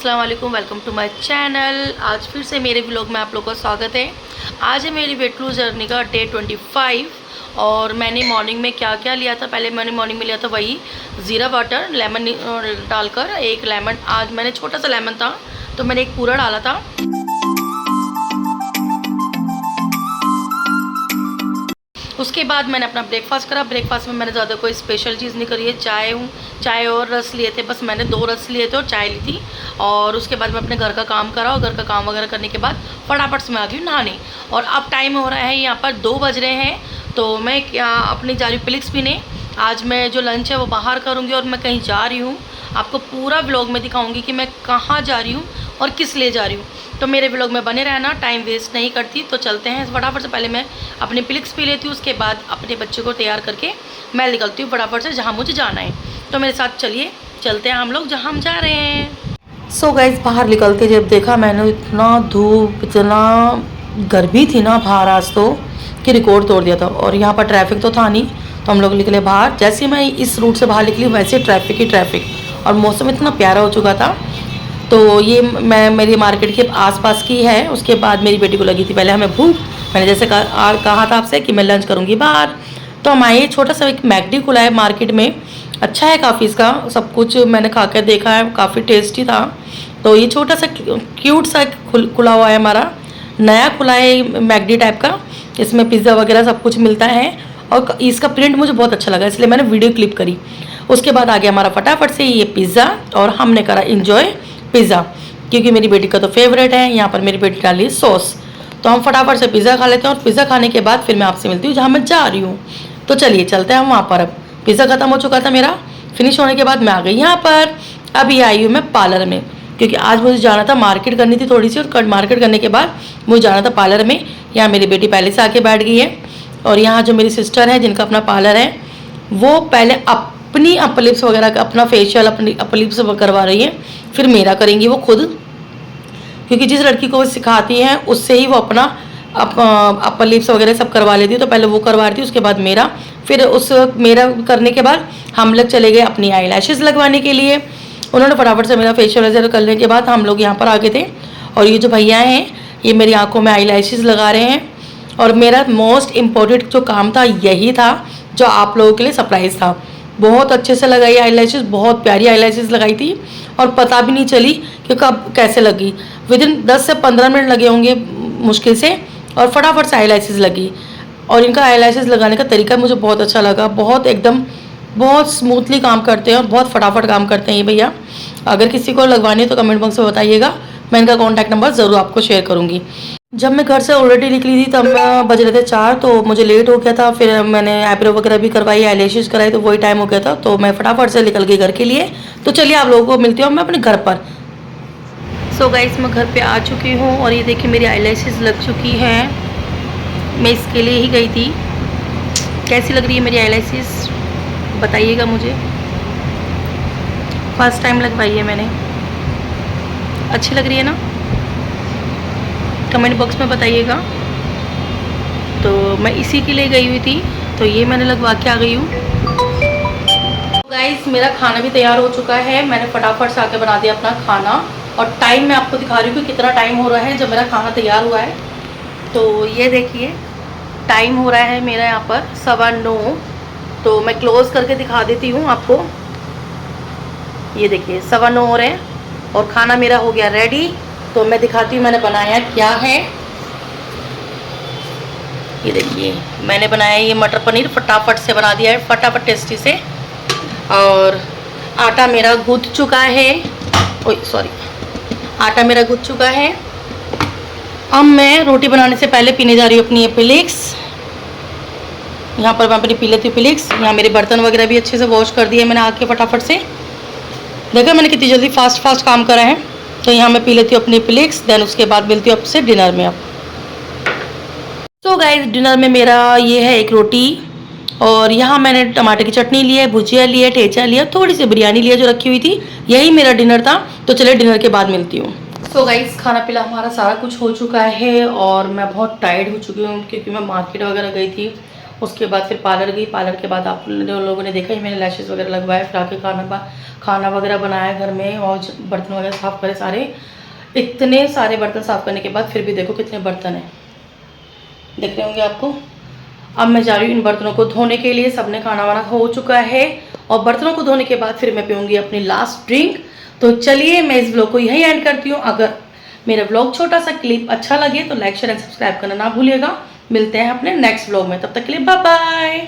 अस्सलाम वालेकुम, welcome to my channel. आज फिर से मेरे व्लॉग में आप लोगों का स्वागत है। आज है मेरी वेट लूज जर्नी का डे 25 और मैंने मॉर्निंग में क्या क्या लिया था। पहले मैंने मॉर्निंग में लिया था वही ज़ीरा वाटर लेमन डालकर, एक लेमन, आज मैंने छोटा सा लेमन था तो मैंने एक पूरा डाला था। उसके बाद मैंने अपना ब्रेकफास्ट करा। ब्रेकफास्ट में मैंने ज़्यादा कोई स्पेशल चीज़ नहीं करी है। चाय और रस लिए थे, बस मैंने 2 रस लिए थे और चाय ली थी। और उसके बाद मैं अपने घर का काम करा और घर का काम वगैरह करने के बाद फटाफट से मैं आ गई नहाने। और अब टाइम हो रहा है यहाँ पर 2 बज रहे हैं, तो मैं क्या अपनी जा रही हूँ पिलिक्स पीने। आज मैं जो लंच है वो बाहर करूँगी और मैं कहीं जा रही हूँ। आपको पूरा व्लॉग में दिखाऊँगी कि मैं कहाँ जा रही हूँ और किस लिए जा रही हूँ, तो मेरे व्लॉग में बने रहना, टाइम वेस्ट नहीं करती। तो चलते हैं फटाफट से। पहले मैं अपनी पिलिक्स पी लेती हूँ, उसके बाद अपने बच्चे को तैयार करके मैं निकलती हूँ फटाफट से जहाँ मुझे जाना है। तो मेरे साथ चलिए, चलते हैं हम लोग जहाँ हम जा रहे हैं। सो गाइस, बाहर निकलते जब देखा मैंने, इतना धूप, इतना गर्मी थी ना बाहर आज तो कि रिकॉर्ड तोड़ दिया था। और यहाँ पर ट्रैफिक तो था नहीं, तो हम लोग निकले बाहर। जैसे मैं इस रूट से बाहर निकली वैसे ट्रैफिक ही ट्रैफिक, और मौसम इतना प्यारा हो चुका था। तो ये मैं मेरी मार्केट के आसपास की है। उसके बाद मेरी बेटी को लगी थी पहले हमें भूख। मैंने जैसे कहा था आपसे कि मैं लंच करूँगी बाहर, तो हम आए। छोटा सा एक मैकडी खुला है मार्केट में, अच्छा है काफ़ी, इसका सब कुछ मैंने खा कर देखा है, काफ़ी टेस्टी था। तो ये छोटा सा क्यूट सा खुला हुआ है, हमारा नया खुला है मैकडी टाइप का। इसमें पिज़्ज़ा वगैरह सब कुछ मिलता है और इसका प्रिंट मुझे बहुत अच्छा लगा, इसलिए मैंने वीडियो क्लिप करी। उसके बाद आ गया हमारा फटाफट से ये पिज़्ज़ा और हमने करा इंजॉय पिज़्ज़ा, क्योंकि मेरी बेटी का तो फेवरेट है। यहाँ पर मेरी बेटी डाली सॉस, तो हम फटाफट से पिज़्ज़ा खा लेते हैं। और पिज़्ज़ा खाने के बाद फिर मैं आपसे मिलती हूँ जहाँ मैं जा रही हूँ। तो चलिए चलते हैं हम वहाँ पर। अब पिज़्ज़ा ख़त्म हो चुका था मेरा, फिनिश होने के बाद मैं आ गई यहाँ पर। अभी आई हूँ मैं पार्लर में, क्योंकि आज मुझे जाना था, मार्केट करनी थी थोड़ी सी, और मार्केट करने के बाद मुझे जाना था पार्लर में। यहाँ मेरी बेटी पहले से आके बैठ गई है, और यहाँ जो मेरी सिस्टर है जिनका अपना पार्लर है, वो पहले अपनी अपर लिप्स वगैरह का अपना फेशियल, अपनी अपर लिप्स करवा रही है, फिर मेरा करेंगी वो खुद, क्योंकि जिस लड़की को वो सिखाती हैं उससे ही वो अपना अपर लिप्स वगैरह सब करवा लेती है। तो पहले वो करवा रही थी, उसके बाद मेरा, फिर उस मेरा करने के बाद हम लोग चले गए अपनी आई लैशेज़ लगवाने के लिए। उन्होंने फटाफट से मेरा फेशियल वगैरह करने के बाद हम लोग यहाँ पर आ गए थे। और ये जो भैया हैं ये मेरी आँखों में आई लैशेज़ लगा रहे हैं। और मेरा मोस्ट इम्पोर्टेंट जो काम था यही था, जो आप लोगों के लिए सरप्राइज़ था। बहुत अच्छे से लगाई आई लैशेज़, बहुत प्यारी आई लैशेज़ लगाई थी, और पता भी नहीं चली कि कब कैसे लगी। विदिन 10 से 15 मिनट लगे होंगे मुश्किल से, और फटाफट से आई लैशेज़ लगी। और इनका आई लैशेज़ लगाने का तरीका मुझे बहुत अच्छा लगा, बहुत एकदम बहुत स्मूथली काम करते हैं और बहुत फटाफट काम करते हैं ये भैया। अगर किसी को लगवानी है तो कमेंट बॉक्स में बताइएगा, मैं इनका कॉन्टैक्ट नंबर ज़रूर आपको शेयर करूँगी। जब मैं घर से ऑलरेडी निकली थी तब बज रहे थे 4, तो मुझे लेट हो गया था। फिर मैंने आईब्रो वगैरह भी करवाई, आई लैशेज़ कराई, तो वही टाइम हो गया था। तो मैं फटाफट से निकल गई घर के लिए। तो चलिए आप लोगों को मिलती हूँ मैं अपने घर पर। सो गाइस, मैं घर पे आ चुकी हूँ और ये देखिए मेरी आई लैशेज़ लग चुकी है। मैं इसके लिए ही गई थी। कैसी लग रही है मेरी आई लैशेज़ बताइएगा मुझे। फर्स्ट टाइम लगवाई है मैंने, अच्छी लग रही है ना, कमेंट बॉक्स में बताइएगा। तो मैं इसी के लिए गई हुई थी, तो ये मैंने लगवा के आ गई हूँ। गाइस, मेरा खाना भी तैयार हो चुका है। मैंने फटाफट से आके बना दिया अपना खाना, और टाइम मैं आपको दिखा रही हूँ कि कितना टाइम हो रहा है जब मेरा खाना तैयार हुआ है। तो ये देखिए टाइम हो रहा है मेरा यहाँ पर 9:15। तो मैं क्लोज़ करके दिखा देती हूँ आपको। ये देखिए 9:15 हो रहे हैं और खाना मेरा हो गया रेडी। तो मैं दिखाती हूँ मैंने बनाया क्या है। ये देखिए मैंने बनाया ये मटर पनीर, फटाफट से बना दिया है, फटाफट टेस्टी से। और आटा मेरा गूंथ चुका है, ओए सॉरी, आटा मेरा गूंथ चुका है। अब मैं रोटी बनाने से पहले पीने जा रही हूँ अपनी ये पिलिक्स। यहाँ पर मैं अपनी पी लेती हूँ पिलिक्स। यहाँ मेरे बर्तन वगैरह भी अच्छे से वॉश कर दिए मैंने आके फटाफट से। देखा मैंने कितनी जल्दी फास्ट काम करा है। तो यहाँ मैं पी लेती हूँ अपनी पिलिक्स, देन उसके बाद मिलती हूँ आपसे डिनर में। अब तो गाइस, डिनर में मेरा ये है एक रोटी, और यहाँ मैंने टमाटर की चटनी ली है, भुजिया ली है, ठेचा लिया, थोड़ी सी बिरयानी लिया जो रखी हुई थी। यही मेरा डिनर था। तो चलिए डिनर के बाद मिलती हूँ। तो गाइस, खाना पीना हमारा सारा कुछ हो चुका है और मैं बहुत टायर्ड हो चुकी हूँ, क्योंकि मैं मार्केट वगैरह गई थी उसके बाद फिर पार्लर गई, पार्लर के बाद आप लोगों ने देखा ही, मैंने लैशेज़ वगैरह लगवाए, फिर आके खाना वगैरह बनाया घर में और बर्तन वगैरह साफ़ करे सारे। इतने सारे बर्तन साफ़ करने के बाद फिर भी देखो कितने बर्तन हैं, देख रहे होंगे आपको। अब मैं जा रही हूँ इन बर्तनों को धोने के लिए। सबने खाना वाना हो चुका है और बर्तनों को धोने के बाद फिर मैं पीऊँगी अपनी लास्ट ड्रिंक। तो चलिए मैं इस ब्लॉग को यहीं एंड करती हूँ। अगर मेरा ब्लॉग छोटा सा क्लिप अच्छा लगे तो लाइक शेयर एंड सब्सक्राइब करना ना भूलिएगा। मिलते हैं अपने नेक्स्ट ब्लॉग में, तब तक के लिए बाय बाय।